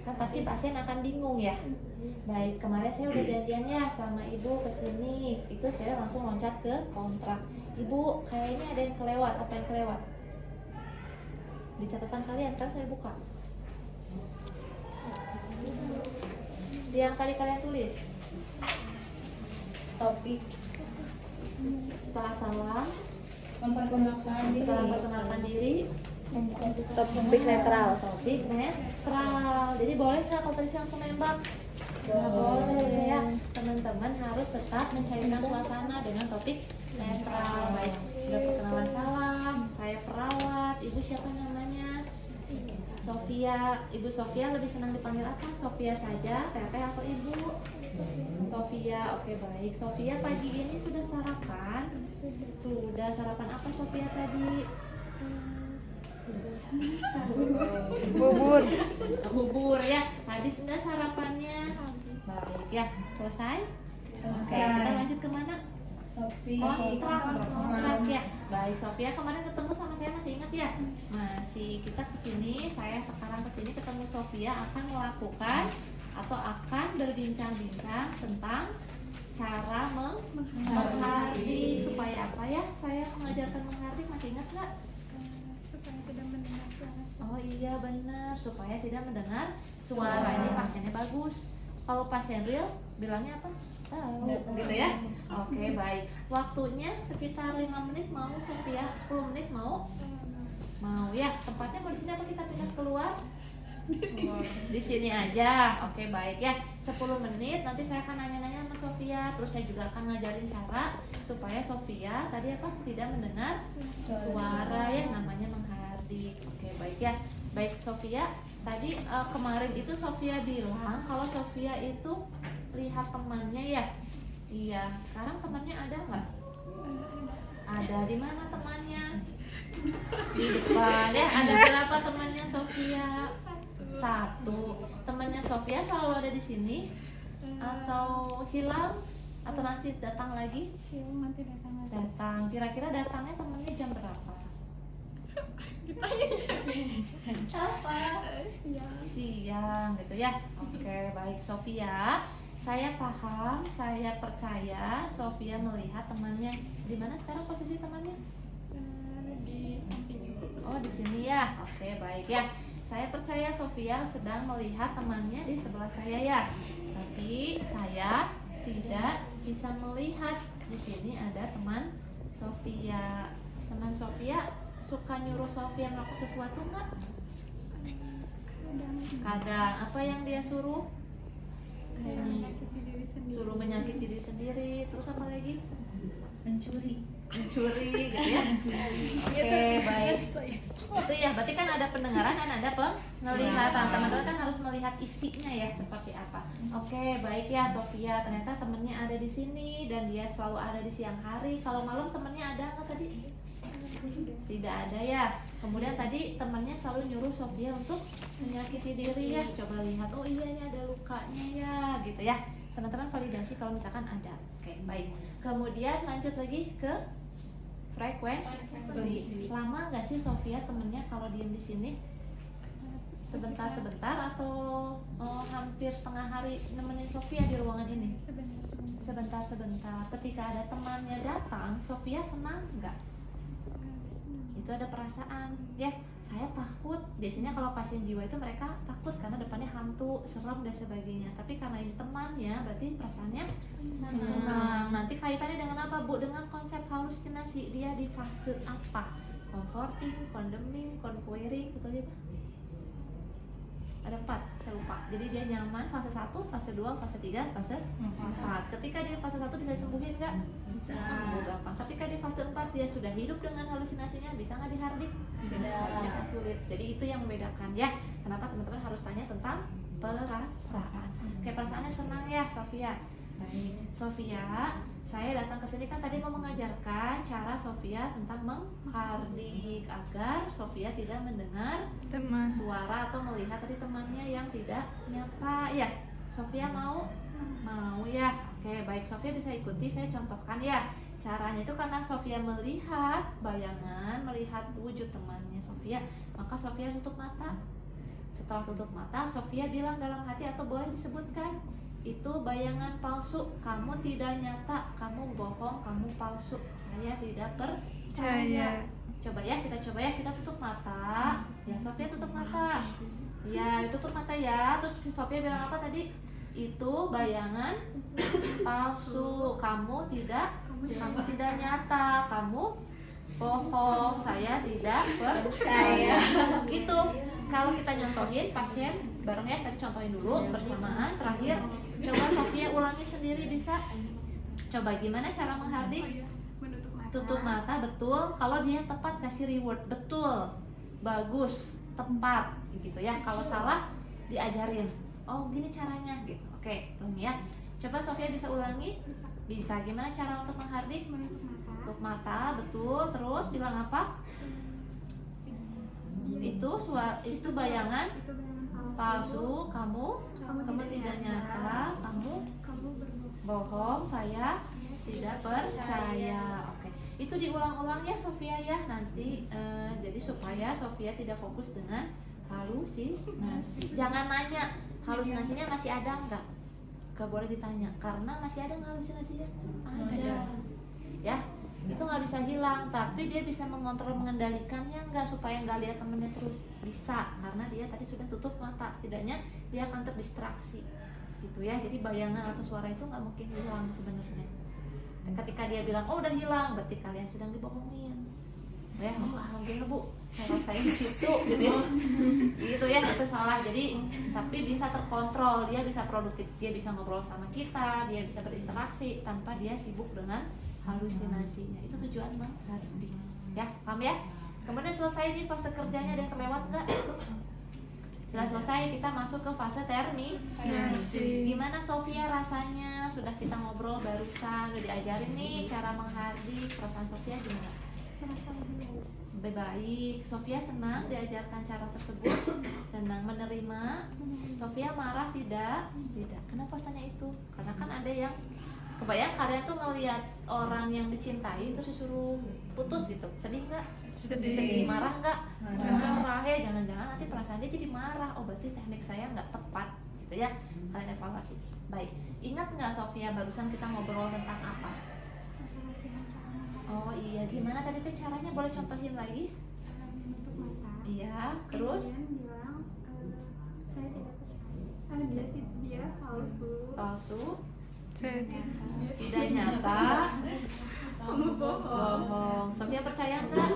Kan pasti pasien akan bingung ya. Baik, kemarin saya udah janjiannya sama ibu kesini, itu saya langsung loncat ke kontrak. Ibu, kayaknya ada yang kelewat. Apa yang kelewat? Di catatan kalian kan saya buka. Yang tadi kalian tulis. Topik Setelah salam, memperkenalkan memperkenalkan diri, topik netral. topik netral. Jadi boleh nggak kalau tadi saya langsung nembak? Nggak boleh ya. Teman-teman harus tetap mencairkan suasana dengan topik netral. Baik, udah perkenalan salam, saya perawat. Ibu siapa namanya? Sofia. Ibu Sofia lebih senang dipanggil apa? Sofia saja, Teteh atau Ibu? Sofia. Oke, baik. Sofia pagi ini sudah sarapan? Sudah. Sarapan apa Sofia tadi? Bubur. Bubur ya. Habis enggak sarapannya? Baik ya. Selesai? Oke, kita lanjut kemana? Kontrak ya. Baik, Sofia kemarin ketemu sama saya, masih ingat ya? Masih. Kita kesini, saya sekarang kesini ketemu Sofia akan melakukan atau akan berbincang-bincang tentang cara menghardik. Supaya apa ya? Saya mengajarkan menghardik, masih ingat nggak? Supaya tidak mendengar suara. Oh iya benar, supaya tidak mendengar suara. Ini pasiennya bagus. Kalau pasien real bilangnya apa? Tahu, gitu ya. Oke, baik. Waktunya sekitar 5 menit mau Sofia? 10 menit mau? Mau ya. Tempatnya mau di sini apa kita pindah keluar? Di sini aja. Oke, baik ya. 10 menit nanti saya akan nanya-nanya sama Sofia. Terus saya juga akan ngajarin cara supaya Sofia tadi apa? Tidak mendengar suara ya, namanya menghardik. Oke, baik ya. Baik Sofia, tadi kemarin itu Sofia bilang kalau Sofia itu lihat temannya ya. Iya, sekarang temannya ada nggak? Ada. Di mana temannya? Di depan ya. Ada berapa temannya Sofia? Satu. Temannya Sofia selalu ada di sini atau hilang atau nanti datang lagi? Nanti datang lagi. Datang. Kira-kira datangnya temannya jam berapa? Apa? Siang gitu ya. Oke, baik Sofia. Saya paham, saya percaya Sofia melihat temannya. Di mana sekarang posisi temannya? Di samping ibu. Oh, di sini ya. Oke, baik ya. Saya percaya Sofia sedang melihat temannya di sebelah saya ya. Tapi saya tidak bisa melihat. Di sini ada teman Sofia. Teman Sofia suka nyuruh Sofia melakukan sesuatu nggak? Kadang. Apa yang dia suruh? Menyakiti diri sendiri. Suruh menyakiti diri sendiri. Terus apa lagi? Mencuri Gitu ya. Oke, baik. Itu ya, berarti kan ada pendengaran dan ada penglihatan. Teman-teman kan harus melihat isinya ya seperti apa. Oke, baik ya Sofia. Ternyata temennya ada di sini dan dia selalu ada di siang hari. Kalau malam temennya ada nggak tadi? Tidak ada ya. Kemudian tadi temannya selalu nyuruh Sofia untuk menyakiti diri ya. Coba lihat, oh iya ini ada lukanya ya, gitu ya. Teman-teman validasi kalau misalkan ada. Oke, baik. Kemudian lanjut lagi ke frekuensi. Lama nggak sih Sofia temennya kalau diem di sini? Sebentar-sebentar atau hampir setengah hari nemenin Sofia di ruangan ini? Sebentar-sebentar. Ketika ada temannya datang, Sofia senang nggak? Itu ada perasaan ya, saya takut. Biasanya kalau pasien jiwa itu mereka takut karena depannya hantu, serem dan sebagainya. Tapi karena ini temannya, berarti perasaannya senang. Nanti kaitannya dengan apa Bu? Dengan konsep halusinasi. Dia di fase apa? Comforting, condemning, conquering, satu lagi apa? Ada 4, saya lupa. Jadi dia nyaman fase 1, fase 2, fase 3, fase 4. Ketika dia fase 1 bisa disembuhin nggak? Bisa. Sembuh gampang. Ketika di fase 4 dia sudah hidup dengan halusinasinya, bisa nggak dihardik? Tidak. Bisa, sulit. Jadi itu yang membedakan ya. Kenapa teman-teman harus tanya tentang perasaan. Kayak perasaannya senang ya Sofia. Baik, Sofia, saya datang ke sini kan tadi mau mengajarkan cara Sofia tentang menghardik agar Sofia tidak mendengar Teman. suara atau melihat tadi temannya yang tidak nyapa ya. Sofia mau? Mau ya. Oke, baik Sofia bisa ikuti, saya contohkan ya. Caranya itu karena Sofia melihat bayangan, melihat wujud temannya Sofia, maka Sofia tutup mata. Setelah tutup mata, Sofia bilang dalam hati atau boleh disebutkan, itu bayangan palsu, kamu tidak nyata, kamu bohong, kamu palsu, saya tidak percaya. Coba ya, kita tutup mata. Ya, Sofia tutup mata. Ya, tutup mata ya. Terus Sofia bilang apa tadi? Itu bayangan palsu, kamu tidak nyata, kamu bohong, saya tidak percaya. Gitu. Kalau kita nyontohin pasien bareng ya, tadi contohin dulu bersamaan. Terakhir, coba Sofia ulangi sendiri bisa? Coba gimana cara menghardik? Menutup mata. Tutup mata, betul. Kalau dia tepat kasih reward, betul, bagus, tepat, gitu ya. Kalau salah diajarin. Oh gini caranya, gitu. Oke, ulangi ya. Coba Sofia bisa ulangi? Bisa. Gimana cara untuk menghardik? Menutup mata. Tutup mata, betul. Terus bilang apa? Itu bayangan Itu bayangan palsu, kamu tidak nyata, kamu berbohong. bohong, saya tidak percaya. Oke, itu diulang-ulang ya Sofia ya nanti. Jadi supaya Sofia tidak fokus dengan halusinasi. Jangan nanya halusinasinya masih ada nggak? Gak boleh ditanya karena masih ada nggak halusinasinya? Ada. Ya, itu nggak bisa hilang. Tapi dia bisa mengontrol, mengendalikannya nggak supaya nggak lihat temennya terus. Bisa karena dia tadi sudah tutup mata. Setidaknya dia akan terdistraksi. Gitu ya. Jadi bayangan atau suara itu nggak mungkin hilang sebenarnya. Ketika dia bilang oh udah hilang, berarti kalian sedang dibohongin. Ya, oh, alhamdulillah Bu, cara saya di situ gitu ya. Gitu ya, itu salah. Jadi tapi bisa terkontrol, dia bisa produktif, dia bisa ngobrol sama kita, dia bisa berinteraksi tanpa dia sibuk dengan halusinasinya. Itu tujuan menghardik. Ya, paham ya? Kemudian selesai nih fase kerjanya, ada yang terlewat nggak? Sudah selesai, kita masuk ke fase terminasi. Gimana Sofia rasanya? Sudah kita ngobrol barusan, udah diajarin nih cara menghardik. Perasaan Sofia gimana? Lebih baik. Sofia senang diajarkan cara tersebut, senang menerima. Sofia marah tidak? Tidak. Kenapa tanya itu? Karena kan ada yang kebayang kalian tuh ngelihat orang yang dicintai terus disuruh putus gitu, sedih nggak? Sedih. Marah nggak? Marah ya, jangan-jangan nanti perasaan dia jadi marah. Oh berarti teknik saya nggak tepat gitu ya. Kalian evaluasi. Baik, ingat nggak Sofia barusan kita ngobrol tentang apa? Oh iya, gimana tadi teh caranya? Boleh contohin lagi? Menutup mata. Iya, terus? Kemudian bilang saya tidak percaya. Dia palsu. Palsu, Dia tidak nyata, bohong. Sofia percaya nggak?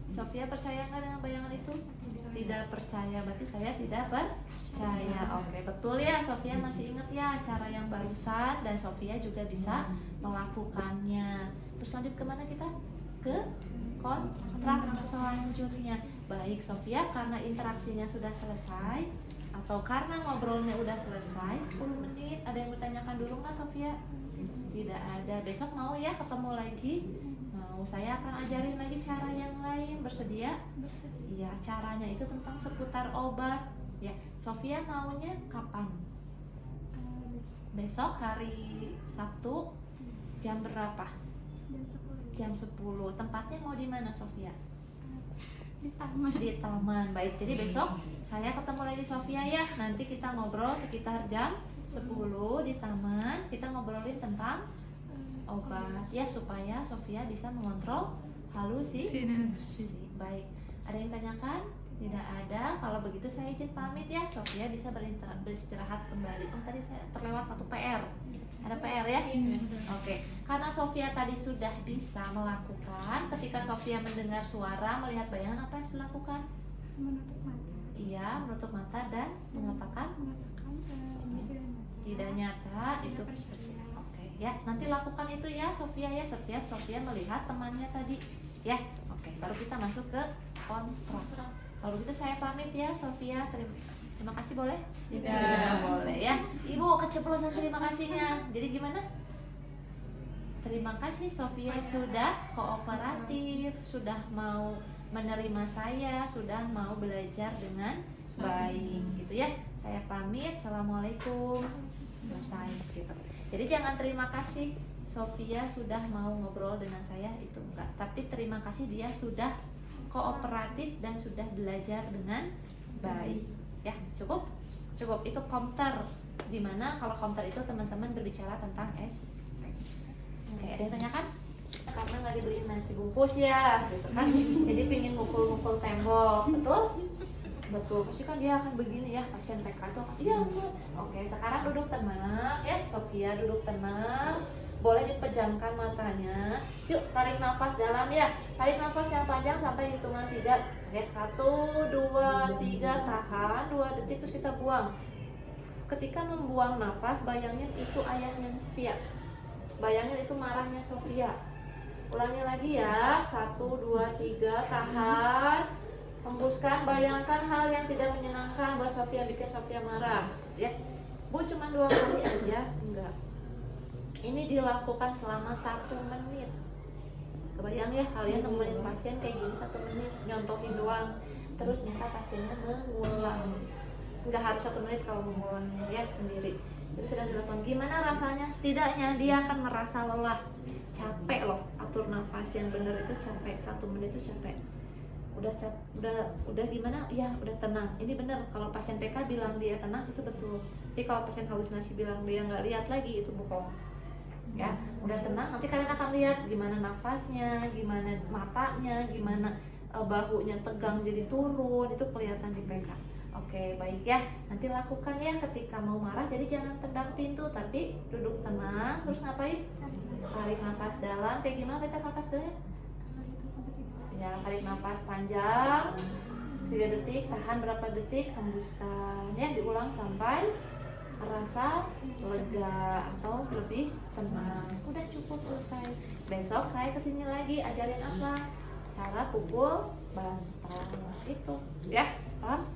Sofia percaya nggak dengan bayangan itu? Tidak percaya, berarti saya tidak percaya. Oke, betul ya. Sofia masih ingat ya cara yang barusan dan Sofia juga bisa melakukannya. Terus lanjut kemana kita? Ke kontrak selanjutnya. Baik Sofia, karena interaksinya sudah selesai atau karena ngobrolnya udah selesai 10 menit, ada yang bertanyakan dulu nggak Sofia? Tidak ada. Besok mau ya ketemu lagi? Mau, saya akan ajarin lagi cara yang lain. Bersedia? Iya, caranya itu tentang seputar obat. Ya, Sofia maunya kapan? Besok hari Sabtu jam berapa? Jam 10. Tempatnya mau di mana Sofia? di taman. Di taman. Baik, jadi besok saya ketemu lagi Sofia ya. Nanti kita ngobrol sekitar jam 10 di taman. Kita ngobrolin tentang obat ya supaya Sofia bisa mengontrol halusinasi. Baik. Ada yang tanyakan? Tidak ada. Kalau begitu saya izin pamit ya. Sofia bisa beristirahat kembali. Oh tadi saya terlewat satu PR. Ada PR ya? Oke. Karena Sofia tadi sudah bisa melakukan. Ketika Sofia mendengar suara, melihat bayangan, apa yang harus dilakukan? Menutup mata. Iya, menutup mata dan mengatakan tidak nyata. Itu percaya. Oke ya. Nanti lakukan itu ya Sofia ya. Setiap Sofia melihat temannya tadi. Ya. Oke. Baru kita masuk ke kontrak. Kalau gitu saya pamit ya Sofia. Terima kasih boleh? Tidak boleh ya. Ibu keceplosan terima kasihnya. Jadi gimana? Terima kasih Sofia sudah kooperatif, sudah mau menerima saya, sudah mau belajar dengan baik gitu ya. Saya pamit. Assalamualaikum. Selesai gitu. Jadi jangan terima kasih Sofia sudah mau ngobrol dengan saya, itu enggak. Tapi terima kasih dia sudah kooperatif dan sudah belajar dengan Baik, ya cukup itu komputer. Dimana kalau komputer itu teman-teman berbicara tentang Oke, ada yang tanyakan? Karena nggak dibeliin nasi bungkus ya, gitu kan? Jadi pingin mukul-mukul tembok, betul. Pasti kan dia akan begini ya, pasien TK itu akan, iya enggak. Oke, sekarang duduk tenang ya, Sofia duduk tenang. Boleh dipejamkan matanya. Yuk, tarik nafas dalam ya. Tarik nafas yang panjang sampai hitungan 3. Lihat 1, 2, 3, tahan 2 detik terus kita buang. Ketika membuang nafas, bayangin itu ayahnya Sofia. Bayangin itu marahnya Sofia. Ulangi lagi ya. 1, 2, 3, tahan. Hembuskan, bayangkan hal yang tidak menyenangkan buat Sofia, bikin Sofia marah. Ya. Bu cuma 2 kali aja, enggak. Ini dilakukan selama 1 menit. Kebayang ya kalian nemenin pasien kayak gini 1 menit, nyontohin doang. Terus minta pasiennya mengulang. Enggak harus 1 menit kalau mengulangnya ya sendiri. Itu sedang dilakukan. Gimana rasanya? Setidaknya dia akan merasa lelah. Capek loh, atur nafas yang benar itu capek. 1 menit itu capek. Udah gimana? Ya udah tenang. Ini benar. Kalau pasien PK bilang dia tenang itu betul. Tapi kalau pasien halusinasi bilang dia nggak lihat lagi itu bohong. Ya, udah tenang. Nanti kalian akan lihat gimana nafasnya, gimana matanya, gimana bahunya tegang jadi turun. Itu kelihatan di PK. Oke, baik ya. Nanti lakukan ya ketika mau marah. Jadi jangan tendang pintu, tapi duduk tenang. Terus ngapain? Tarik nafas dalam. Kayak gimana tarik nafas dalam? Ya, tarik nafas panjang 3 detik, tahan berapa detik, hembuskan ya, diulang sampai merasa lega atau lebih tenang. Udah cukup, selesai. Besok saya kesini lagi ajarin apa? Cara pukul bantal itu ya, paham?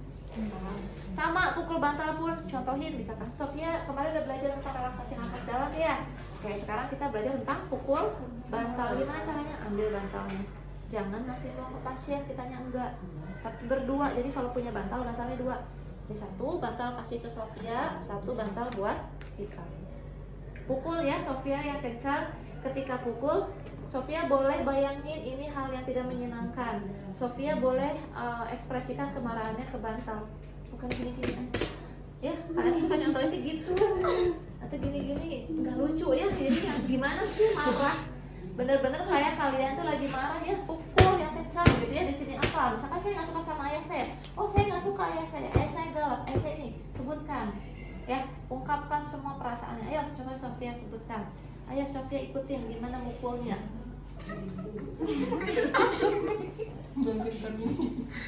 Sama pukul bantal pun contohin, misalkan Sofia kemarin udah belajar tentang relaksasi nafas dalam ya. Oke, sekarang kita belajar tentang pukul bantal. Gimana caranya? Ambil bantalnya, jangan ngasih ruang ke pasien, kitanya enggak, tapi berdua. Jadi kalau punya bantalnya 2. Jadi 1 bantal kasih ke Sofia, 1 bantal buat kita. Pukul ya Sofia yang kencang. Ketika pukul, Sofia boleh bayangin ini hal yang tidak menyenangkan. Sofia boleh ekspresikan kemarahannya ke bantal. Bukan gini-gini ya, kalian suka nyontohin kayak gitu atau gini-gini, nggak lucu ya. Jadi yang gimana sih marah? Bener-bener kayak kalian tuh lagi marah ya, pukul yang kencang gitu ya. Di sini apa? Misalkan saya nggak suka sama ayah saya. Oh, saya nggak suka ayah saya galak, ayah saya ini. Sebutkan ya, ungkapkan semua perasaannya. Ayo coba Sofia sebutkan. Ayo Sofia ikutin gimana mukulnya.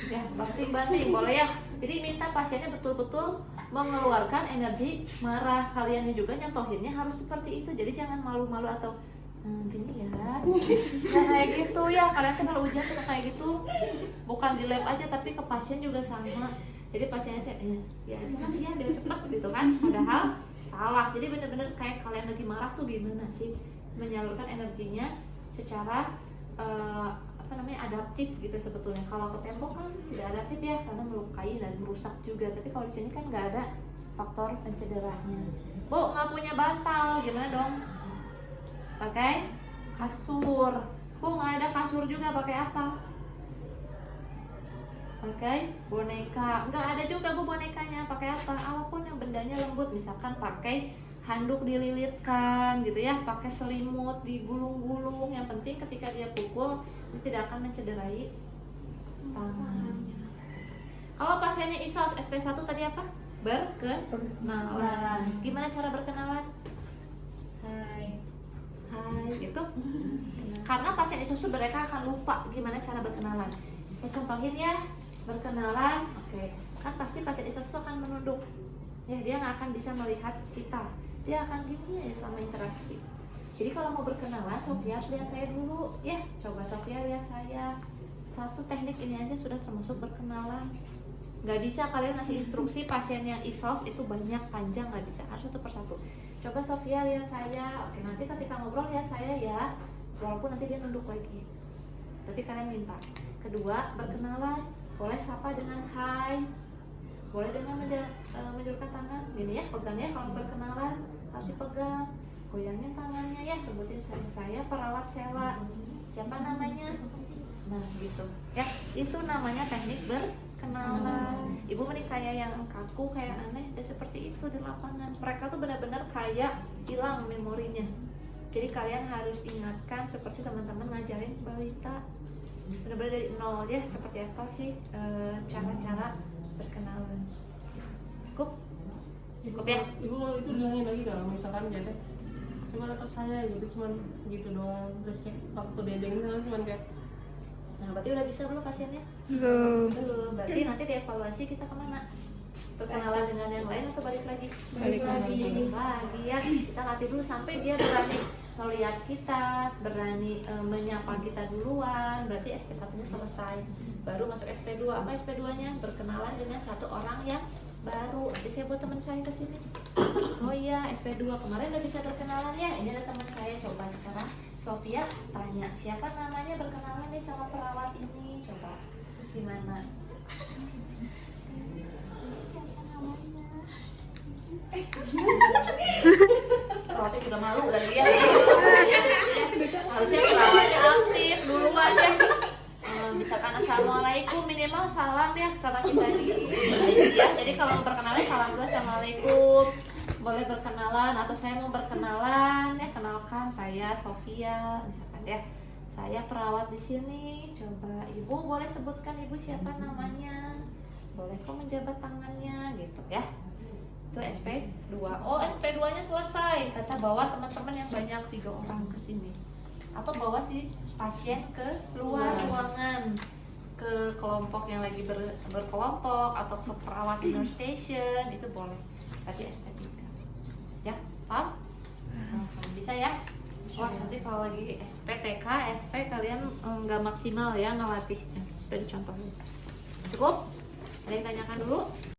Ya, banting-banting boleh ya. Jadi minta pasiennya betul-betul mengeluarkan energi marah. Kaliannya juga nyontohinnya harus seperti itu. Jadi jangan malu-malu atau gini ya, nah kayak gitu ya. Kalian kan kalau ujian suka kayak gitu, bukan di lab aja tapi ke pasien juga sama. Jadi pasiennya ya biar cepet gitu kan, padahal salah. Jadi bener-bener kayak kalian lagi marah tuh gimana sih menyalurkan energinya secara adaptif gitu sebetulnya. Kalau ke tembok kan tidak adaptif ya, karena melukai dan merusak juga. Tapi kalau di sini kan nggak ada faktor pencederanya. Bu, nggak punya bantal, gimana dong? Pakai kasur. Bu, nggak ada kasur juga, pakai apa? Pakai boneka. Nggak ada juga Bu bonekanya, pakai apa? Apapun yang bendanya lembut, misalkan pakai handuk dililitkan gitu ya, pakai selimut digulung-gulung. Yang penting ketika dia pukul tidak akan mencederai tangannya. Kalau pasiennya ISOS SP1 tadi apa? Berkenalan. Gimana cara berkenalan? Hai gitu. Karena pasien ISOS itu mereka akan lupa gimana cara berkenalan. Saya contohin ya, berkenalan. Oke, kan pasti pasien ISOS itu akan menunduk. Ya, dia nggak akan bisa melihat kita. Dia akan gini ya selama interaksi. Jadi kalau mau berkenalan, Sofia lihat saya dulu. Ya, coba Sofia lihat saya. Satu teknik ini aja sudah termasuk berkenalan. Nggak bisa kalian ngasih instruksi pasien yang ISOS itu banyak panjang, nggak bisa, harus satu persatu. Coba Sofia lihat saya. Oke, nanti ketika ngobrol lihat saya ya, walaupun nanti dia nunduk lagi, tapi kalian minta. Kedua, berkenalan, boleh sapa dengan hai, boleh dengan menjulurkan tangan gini ya, pegang ya. Kalau berkenalan harus dipegang, goyangin tangannya ya, sebutin saya perawat Sela, siapa namanya, nah gitu ya. Itu namanya teknik berkenalan. berkenalan. Ibu mending kayak yang kaku, kayak aneh dan seperti itu di lapangan. Mereka tuh benar-benar kayak hilang memorinya. Jadi kalian harus ingatkan seperti teman-teman ngajarin balita, benar-benar dari nol ya, seperti apa sih cara-cara berkenalan. Cukup ya. Ibu kalau itu bilangin lagi kalau misalkan dia teh cuma tetap saya gitu, cuman gitu doang. Terus kayak waktu diajarin sama cuman kayak Nah, berarti udah bisa belum pasiennya? Belum. Belum. Berarti nanti dievaluasi kita kemana? Berkenalan dengan yang lain atau balik lagi? Balik lagi. Balik lagi ya. Kita latih dulu sampai dia berani melihat kita, berani menyapa kita duluan. Berarti SP1-nya selesai. Baru masuk SP2. Apa SP2-nya? Berkenalan dengan satu orang yang baru. Nanti saya buat teman saya ke sini. Oh iya, SP2 kemarin udah bisa berkenalan ya. Ini ada teman saya. Coba sekarang Sofia tanya, siapa namanya, berkenalan nih sama perawat ini. Coba gimana? Siapa namanya? Perawatnya juga malu lagi ya. Harusnya perawatnya aktif duluan ya. Misalkan assalamualaikum, minimal salam ya, karena kita di ya. Jadi kalau mau berkenalan salam dulu, assalamualaikum. Boleh berkenalan atau saya mau berkenalan ya, kenalkan saya Sofia misalkan ya. Saya perawat di sini. Coba ibu boleh sebutkan ibu siapa namanya? Boleh kok menjabat tangannya gitu ya. Itu SP2. Oh, SP2-nya selesai. Kata bawa teman-teman yang banyak 3 orang ke sini. Atau bawa si pasien ke luar ruangan, ke kelompok yang lagi berkelompok atau ke perawat di nurse station, itu boleh. Berarti SP3. Ya, paham? Bisa ya? Wah, nanti kalau lagi SPTK, SP kalian nggak maksimal ya ngelatihnya. Udah dicontohin. Cukup? Ada yang tanyakan dulu?